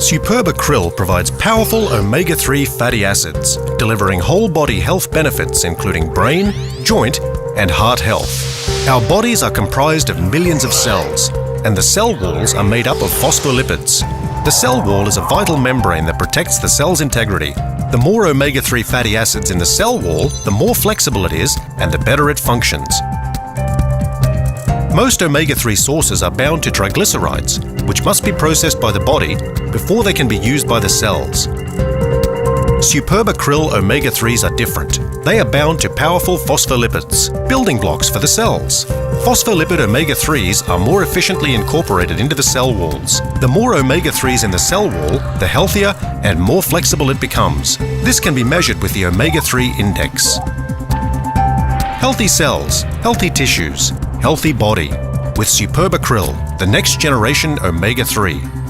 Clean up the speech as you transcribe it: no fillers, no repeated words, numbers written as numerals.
Superba krill provides powerful omega-3 fatty acids, delivering whole-body health benefits including brain, joint, and heart health. Our bodies are comprised of millions of cells, and the cell walls are made up of phospholipids. The cell wall is a vital membrane that protects the cell's integrity. The more omega-3 fatty acids in the cell wall, the more flexible it is and the better it functions. Most omega-3 sources are bound to triglycerides, which must be processed by the body before they can be used by the cells. Superba krill omega-3s are different. They are bound to powerful phospholipids, building blocks for the cells. Phospholipid omega-3s are more efficiently incorporated into the cell walls. The more omega-3s in the cell wall, the healthier and more flexible it becomes. This can be measured with the omega-3 index. Healthy cells, healthy tissues, healthy body. With Superba krill, the next generation omega-3.